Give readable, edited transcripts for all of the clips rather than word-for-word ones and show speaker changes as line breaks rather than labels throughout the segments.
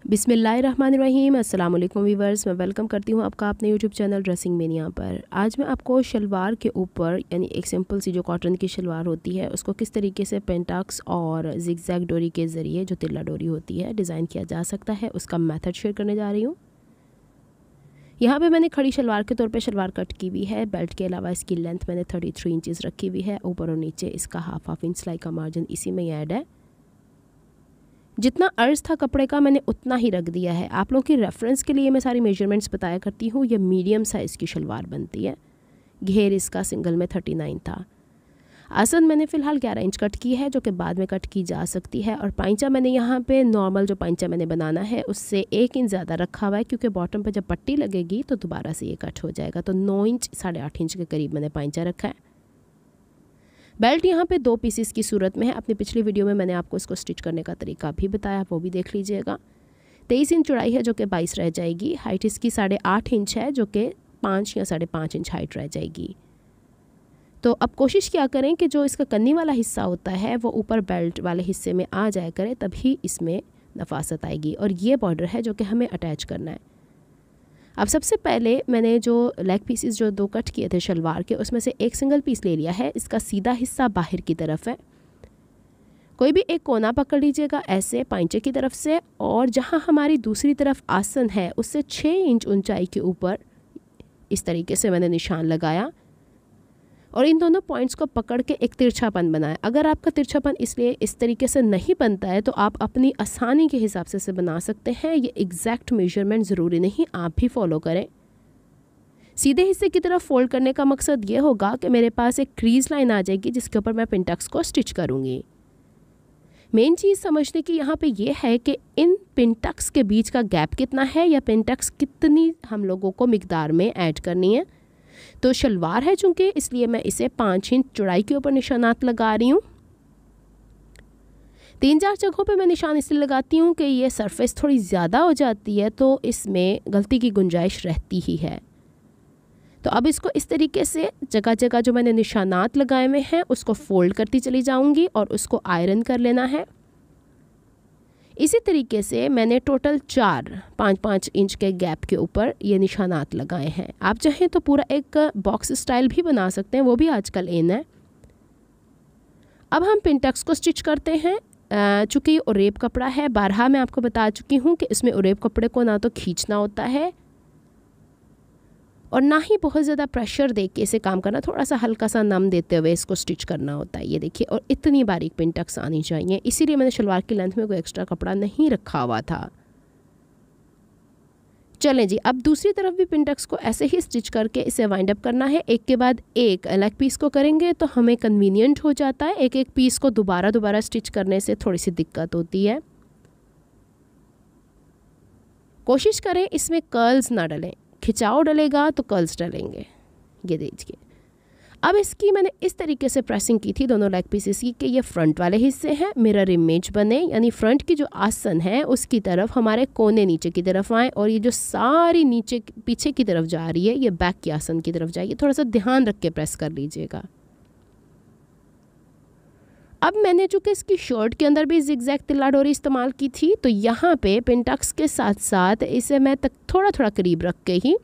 बिस्मिल्लाहिर्रहमानिर्रहीम। अस्सलाम वालेकुम व्यूअर्स, मैं वेलकम करती हूँ आपका अपने यूट्यूब चैनल ड्रेसिंग मेनिया पर। आज मैं आपको शलवार के ऊपर यानी एक सिंपल सी जो कॉटन की शलवार होती है उसको किस तरीके से पेंटाक्स और जिगजैग डोरी के ज़रिए जो तिल्ला डोरी होती है डिज़ाइन किया जा सकता है उसका मेथड शेयर करने जा रही हूँ। यहाँ पे मैंने खड़ी शलवार के तौर पे शलवार कट की हुई है। बेल्ट के अलावा इसकी लेंथ मैंने 33 इंचज़ रखी हुई है। ऊपर और नीचे इसका हाफ इंच सिलाई का मार्जिन इसी में ऐड है। जितना अर्ज था कपड़े का मैंने उतना ही रख दिया है। आप लोगों की रेफरेंस के लिए मैं सारी मेजरमेंट्स बताया करती हूँ। ये मीडियम साइज़ की शलवार बनती है। घेर इसका सिंगल में 39 था। आसन मैंने फ़िलहाल 11 इंच कट की है जो कि बाद में कट की जा सकती है। और पाइंचा मैंने यहाँ पे नॉर्मल जो पाइंचा मैंने बनाना है उससे 1 इंच ज़्यादा रखा हुआ है क्योंकि बॉटम पे जब पट्टी लगेगी तो दोबारा से ये कट हो जाएगा। तो 9 इंच 8.5 इंच के करीब मैंने पाइंचा रखा है। बेल्ट यहाँ पे 2 पीसेस की सूरत में है। अपनी पिछली वीडियो में मैंने आपको इसको स्टिच करने का तरीका भी बताया, वो भी देख लीजिएगा। 23 इंच चौड़ाई है जो कि 22 रह जाएगी। हाइट इसकी 8.5 इंच है जो कि 5 या 5.5 इंच हाइट रह जाएगी। तो अब कोशिश क्या करें कि जो इसका कन्नी वाला हिस्सा होता है वो ऊपर बेल्ट वाले हिस्से में आ जाया करे, तभी इसमें नफासत आएगी। और ये बॉर्डर है जो कि हमें अटैच करना है। अब सबसे पहले मैंने जो लेग पीसेस जो 2 कट किए थे शलवार के उसमें से एक सिंगल पीस ले लिया है। इसका सीधा हिस्सा बाहर की तरफ है। कोई भी एक कोना पकड़ लीजिएगा ऐसे पाइंचे की तरफ से, और जहां हमारी दूसरी तरफ आसन है उससे 6 इंच ऊंचाई के ऊपर इस तरीके से मैंने निशान लगाया और इन दोनों पॉइंट्स को पकड़ के एक तिरछापन बनाया। अगर आपका तिरछापन इसलिए इस तरीके से नहीं बनता है तो आप अपनी आसानी के हिसाब से इसे बना सकते हैं। ये एग्जैक्ट मेजरमेंट ज़रूरी नहीं, आप भी फॉलो करें। सीधे हिस्से की तरफ फोल्ड करने का मकसद ये होगा कि मेरे पास एक क्रीज लाइन आ जाएगी जिसके ऊपर मैं पिनटक्स को स्टिच करूँगी। मेन चीज़ समझने की यहाँ पे ये है कि इन पिनटक्स के बीच का गैप कितना है या पिनटक्स कितनी हम लोगों को मिकदार में ऐड करनी है। तो शलवार है चूँकि, इसलिए मैं इसे 5 इंच चौड़ाई के ऊपर निशानात लगा रही हूँ। 3-4 जगहों पे मैं निशान इसलिए लगाती हूँ कि ये सरफेस थोड़ी ज़्यादा हो जाती है तो इसमें गलती की गुंजाइश रहती ही है। तो अब इसको इस तरीके से जगह जगह जो मैंने निशानात लगाए हुए हैं उसको फोल्ड करती चली जाऊँगी और उसको आयरन कर लेना है। इसी तरीके से मैंने टोटल 4 5-5 इंच के गैप के ऊपर ये निशानात लगाए हैं। आप चाहें तो पूरा एक बॉक्स स्टाइल भी बना सकते हैं, वो भी आजकल इन है। अब हम पिनटक्स को स्टिच करते हैं। चूँकि उरेब कपड़ा है, बारहा मैं आपको बता चुकी हूँ कि इसमें उरेब कपड़े को ना तो खींचना होता है और ना ही बहुत ज़्यादा प्रेशर दे के इसे काम करना, थोड़ा सा हल्का सा नम देते हुए इसको स्टिच करना होता है। ये देखिए, और इतनी बारीक पिनटक्स आनी चाहिए, इसीलिए मैंने शलवार की लेंथ में कोई एक्स्ट्रा कपड़ा नहीं रखा हुआ था। चलें जी, अब दूसरी तरफ भी पिनटक्स को ऐसे ही स्टिच करके इसे वाइंड अप करना है। एक के बाद एक लेग पीस को करेंगे तो हमें कन्वीनियंट हो जाता है। एक एक पीस को दोबारा स्टिच करने से थोड़ी सी दिक्कत होती है। कोशिश करें इसमें कर्ल्स ना डलें, खिंचाव डलेगा तो कर्ल्स डलेंगे। ये देखिए, अब इसकी मैंने इस तरीके से प्रेसिंग की थी दोनों लेग पीसेस की कि ये फ्रंट वाले हिस्से हैं, मिरर इमेज बने, यानी फ्रंट की जो आसन है उसकी तरफ हमारे कोने नीचे की तरफ आए और ये जो सारी नीचे पीछे की तरफ जा रही है ये बैक की आसन की तरफ जाएगी। थोड़ा सा ध्यान रख के प्रेस कर लीजिएगा। अब मैंने चूँकि इसकी शर्ट के अंदर भी जिगजैग तिल्ला डोरी इस्तेमाल की थी तो यहाँ पे पिनटक्स के साथ साथ इसे मैं थोड़ा करीब रख के ही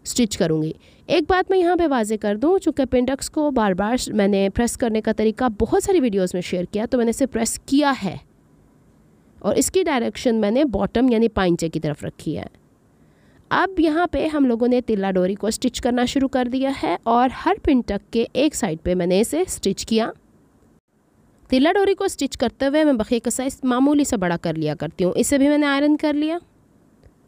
स्टिच करूँगी। एक बात मैं यहाँ पे वाजे कर दूँ, चूँकि पिनटक्स को बार बार मैंने प्रेस करने का तरीका बहुत सारी वीडियोस में शेयर किया तो मैंने इसे प्रेस किया है और इसकी डायरेक्शन मैंने बॉटम यानी पाइंचे की तरफ रखी है। अब यहाँ पे हम लोगों ने तिल्ला डोरी को स्टिच करना शुरू कर दिया है और हर पिनटक के एक साइड पे मैंने इसे स्टिच किया। तिल्ला डोरी को स्टिच करते हुए मैं बखिए का साइज़ मामूली सा बड़ा कर लिया करती हूँ। इसे भी मैंने आयरन कर लिया।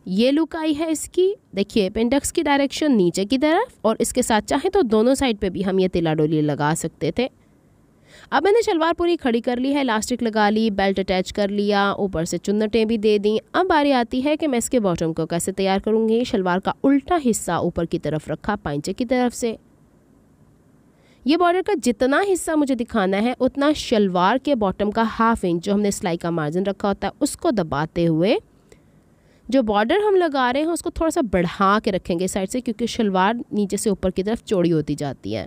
ये लुक आई है इसकी। देखिए, पिनटक्स की डायरेक्शन नीचे की तरफ और इसके साथ चाहें तो दोनों साइड पे भी हम ये तिल्ला डोरी लगा सकते थे। अब मैंने शलवार पूरी खड़ी कर ली है, इलास्टिक लगा ली, बेल्ट अटैच कर लिया, ऊपर से चुन्नटें भी दे दी। अब बारी आती है कि मैं इसके बॉटम को कैसे तैयार करूँगी। शलवार का उल्टा हिस्सा ऊपर की तरफ रखा पाइंचे की तरफ से। ये बॉर्डर का जितना हिस्सा मुझे दिखाना है उतना शलवार के बॉटम का हाफ इंच जो हमने सिलाई का मार्जिन रखा होता है उसको दबाते हुए जो बॉर्डर हम लगा रहे हैं उसको थोड़ा सा बढ़ा के रखेंगे साइड से, क्योंकि शलवार नीचे से ऊपर की तरफ चौड़ी होती जाती है।